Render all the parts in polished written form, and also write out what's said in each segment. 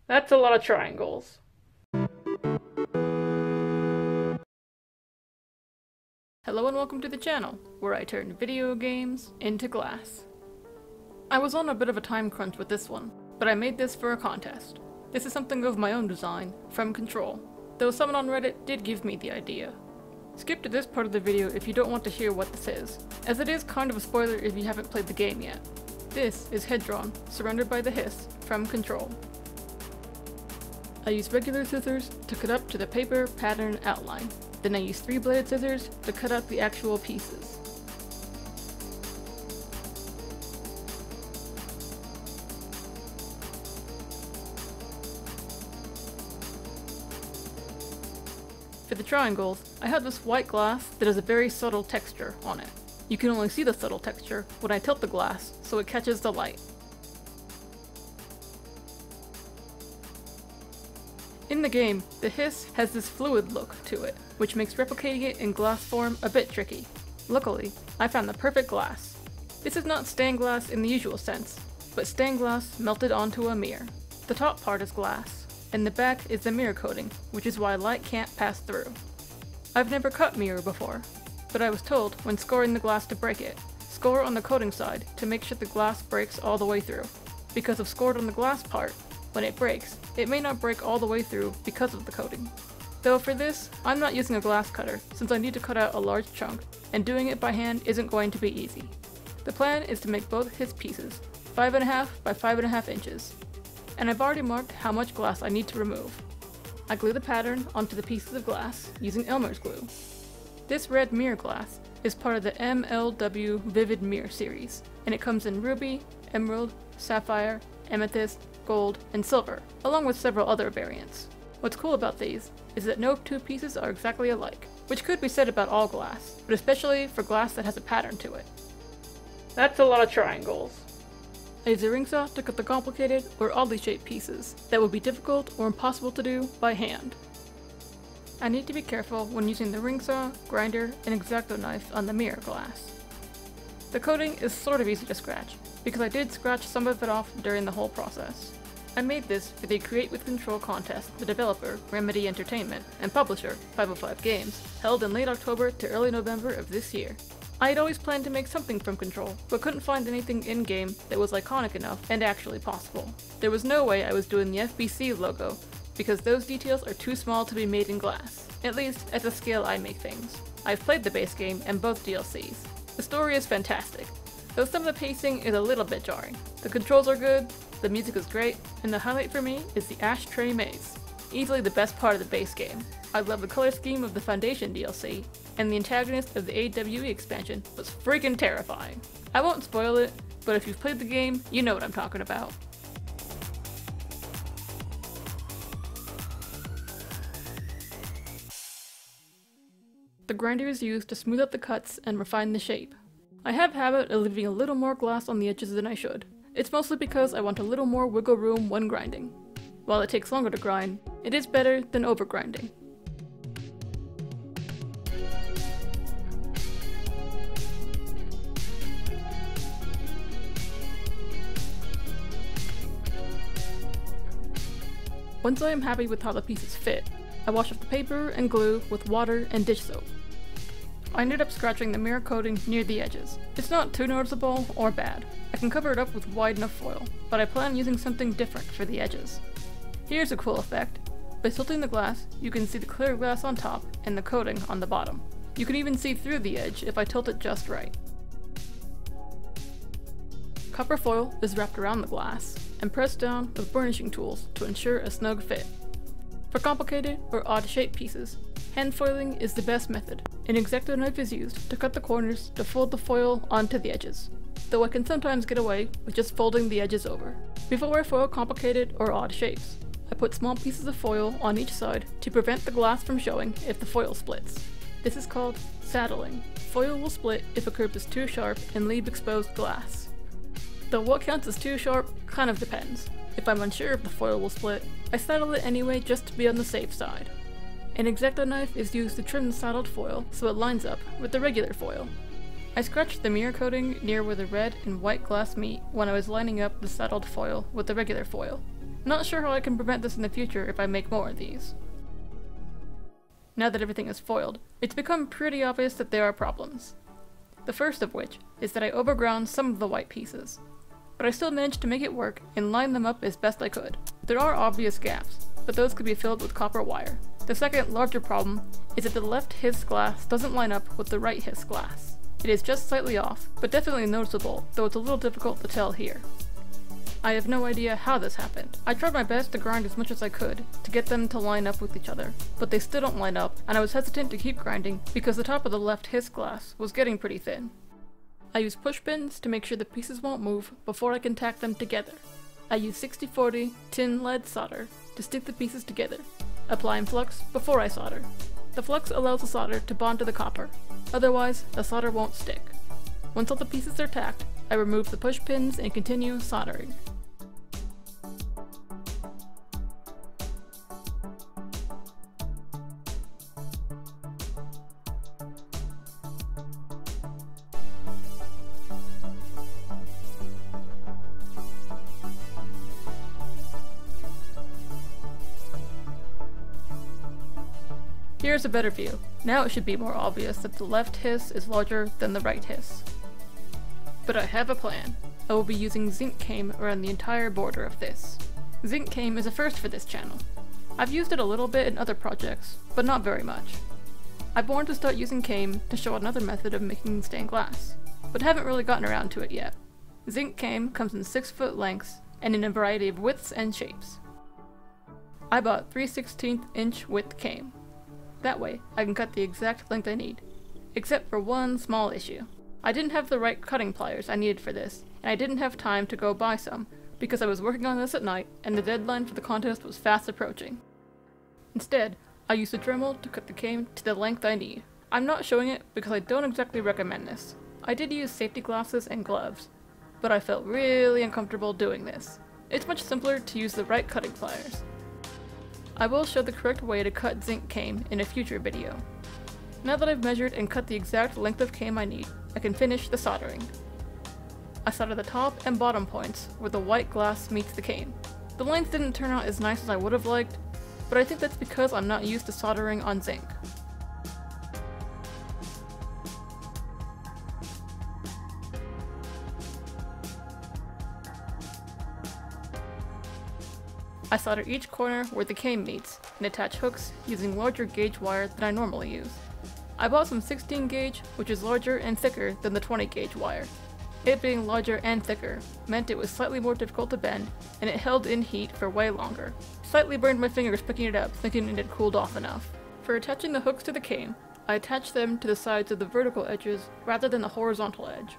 That's a lot of triangles. Hello and welcome to the channel, where I turn video games into glass. I was on a bit of a time crunch with this one, but I made this for a contest. This is something of my own design, from Control, though someone on Reddit did give me the idea. Skip to this part of the video if you don't want to hear what this is, as it is kind of a spoiler if you haven't played the game yet. This is Hedron, surrounded by the Hiss, from Control. I use regular scissors to cut up to the paper pattern outline. Then I use 3-bladed scissors to cut out the actual pieces. For the triangles, I have this white glass that has a very subtle texture on it. You can only see the subtle texture when I tilt the glass so it catches the light. In the game, the Hiss has this fluid look to it, which makes replicating it in glass form a bit tricky. Luckily, I found the perfect glass. This is not stained glass in the usual sense, but stained glass melted onto a mirror. The top part is glass, and the back is the mirror coating, which is why light can't pass through. I've never cut mirror before, but I was told when scoring the glass to break it, score on the coating side to make sure the glass breaks all the way through. Because if scored on the glass part, when it breaks, it may not break all the way through because of the coating. Though for this, I'm not using a glass cutter since I need to cut out a large chunk, and doing it by hand isn't going to be easy. The plan is to make both Hiss pieces 5.5 by 5.5 inches, and I've already marked how much glass I need to remove. I glue the pattern onto the pieces of glass using Elmer's glue. This red mirror glass is part of the MLW Vivid Mirror series, and it comes in ruby, emerald, sapphire, amethyst, gold, and silver, along with several other variants. What's cool about these is that no two pieces are exactly alike, which could be said about all glass, but especially for glass that has a pattern to it. That's a lot of triangles. I use a ring saw to cut the complicated or oddly shaped pieces that would be difficult or impossible to do by hand. I need to be careful when using the ring saw, grinder, and X-Acto knife on the mirror glass. The coating is sort of easy to scratch, because I did scratch some of it off during the whole process. I made this for the Create with Control contest the developer, Remedy Entertainment, and publisher, 505 Games, held in late October to early November of this year. I had always planned to make something from Control, but couldn't find anything in-game that was iconic enough and actually possible. There was no way I was doing the FBC logo, because those details are too small to be made in glass, at least at the scale I make things. I've played the base game and both DLCs. The story is fantastic, though some of the pacing is a little bit jarring. The controls are good, the music is great, and the highlight for me is the Ashtray Maze. Easily the best part of the base game. I love the color scheme of the Foundation DLC, and the antagonist of the AWE expansion was freaking terrifying. I won't spoil it, but if you've played the game, you know what I'm talking about. The grinder is used to smooth out the cuts and refine the shape. I have a habit of leaving a little more glass on the edges than I should. It's mostly because I want a little more wiggle room when grinding. While it takes longer to grind, it is better than over-grinding. Once I am happy with how the pieces fit, I wash off the paper and glue with water and dish soap. I ended up scratching the mirror coating near the edges. It's not too noticeable or bad. I can cover it up with wide enough foil, but I plan on using something different for the edges. Here's a cool effect. By tilting the glass, you can see the clear glass on top and the coating on the bottom. You can even see through the edge if I tilt it just right. Copper foil is wrapped around the glass and pressed down with burnishing tools to ensure a snug fit. For complicated or odd-shaped pieces, hand foiling is the best method. An X-Acto knife is used to cut the corners to fold the foil onto the edges, though I can sometimes get away with just folding the edges over. Before I foil complicated or odd shapes, I put small pieces of foil on each side to prevent the glass from showing if the foil splits. This is called saddling. Foil will split if a curve is too sharp and leave exposed glass. Though what counts as too sharp kind of depends. If I'm unsure if the foil will split, I saddle it anyway just to be on the safe side. An X-Acto knife is used to trim the saddled foil so it lines up with the regular foil. I scratched the mirror coating near where the red and white glass meet when I was lining up the saddled foil with the regular foil. Not sure how I can prevent this in the future if I make more of these. Now that everything is foiled, it's become pretty obvious that there are problems. The first of which is that I overground some of the white pieces, but I still managed to make it work and line them up as best I could. There are obvious gaps, but those could be filled with copper wire. The second larger problem is that the left Hiss glass doesn't line up with the right Hiss glass. It is just slightly off, but definitely noticeable, though it's a little difficult to tell here. I have no idea how this happened. I tried my best to grind as much as I could to get them to line up with each other, but they still don't line up, and I was hesitant to keep grinding because the top of the left Hiss glass was getting pretty thin. I use push pins to make sure the pieces won't move before I can tack them together. I use 60/40 tin lead solder to stick the pieces together, applying flux before I solder. The flux allows the solder to bond to the copper, otherwise the solder won't stick. Once all the pieces are tacked, I remove the push pins and continue soldering. Here's a better view. Now it should be more obvious that the left Hiss is larger than the right Hiss. But I have a plan. I will be using zinc cane around the entire border of this. Zinc cane is a first for this channel. I've used it a little bit in other projects, but not very much. I wanted to start using cane to show another method of making stained glass, but haven't really gotten around to it yet. Zinc cane comes in 6-foot lengths and in a variety of widths and shapes. I bought 3/16 inch width cane. That way, I can cut the exact length I need. Except for one small issue. I didn't have the right cutting pliers I needed for this, and I didn't have time to go buy some, because I was working on this at night, and the deadline for the contest was fast approaching. Instead, I used a Dremel to cut the cane to the length I need. I'm not showing it because I don't exactly recommend this. I did use safety glasses and gloves, but I felt really uncomfortable doing this. It's much simpler to use the right cutting pliers. I will show the correct way to cut zinc cane in a future video. Now that I've measured and cut the exact length of cane I need, I can finish the soldering. I solder the top and bottom points where the white glass meets the cane. The length didn't turn out as nice as I would have liked, but I think that's because I'm not used to soldering on zinc. I solder each corner where the cane meets, and attach hooks using larger gauge wire than I normally use. I bought some 16 gauge, which is larger and thicker than the 20 gauge wire. It being larger and thicker meant it was slightly more difficult to bend, and it held in heat for way longer. Slightly burned my fingers picking it up, thinking it had cooled off enough. For attaching the hooks to the cane, I attached them to the sides of the vertical edges rather than the horizontal edge.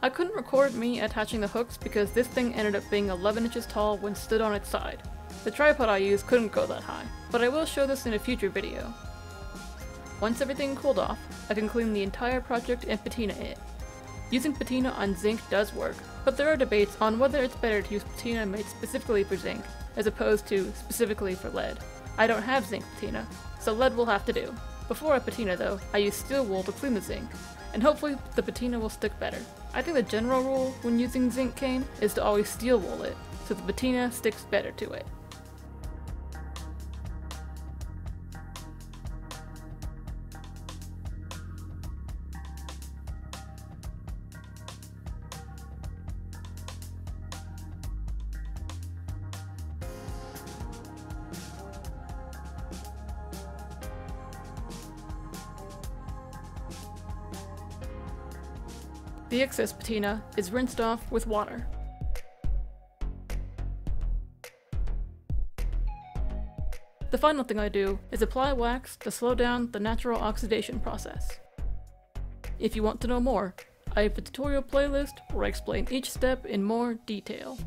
I couldn't record me attaching the hooks because this thing ended up being 11 inches tall when stood on its side. The tripod I used couldn't go that high, but I will show this in a future video. Once everything cooled off, I can clean the entire project and patina it. Using patina on zinc does work, but there are debates on whether it's better to use patina made specifically for zinc, as opposed to specifically for lead. I don't have zinc patina, so lead will have to do. Before I patina though, I use steel wool to clean the zinc, and hopefully the patina will stick better. I think the general rule when using zinc cane is to always steel wool it, so the patina sticks better to it. The excess patina is rinsed off with water. The final thing I do is apply wax to slow down the natural oxidation process. If you want to know more, I have a tutorial playlist where I explain each step in more detail.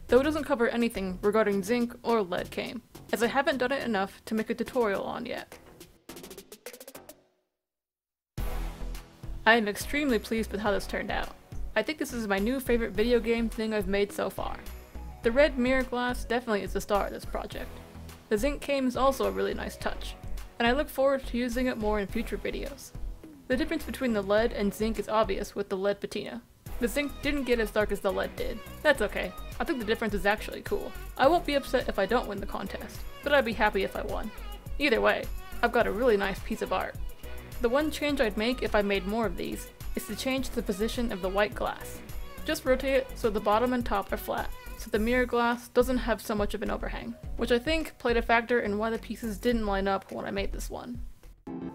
Though it doesn't cover anything regarding zinc or lead cane, as I haven't done it enough to make a tutorial on yet. I am extremely pleased with how this turned out. I think this is my new favorite video game thing I've made so far. The red mirror glass definitely is the star of this project. The zinc cane is also a really nice touch, and I look forward to using it more in future videos. The difference between the lead and zinc is obvious with the lead patina. The zinc didn't get as dark as the lead did. That's okay. I think the difference is actually cool. I won't be upset if I don't win the contest, but I'd be happy if I won. Either way, I've got a really nice piece of art. The one change I'd make if I made more of these is to change the position of the white glass. Just rotate it so the bottom and top are flat, so the mirror glass doesn't have so much of an overhang, which I think played a factor in why the pieces didn't line up when I made this one.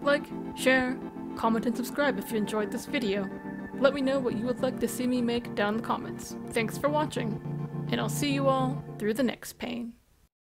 Like, share, comment and subscribe if you enjoyed this video. Let me know what you would like to see me make down in the comments. Thanks for watching, and I'll see you all through the next pane.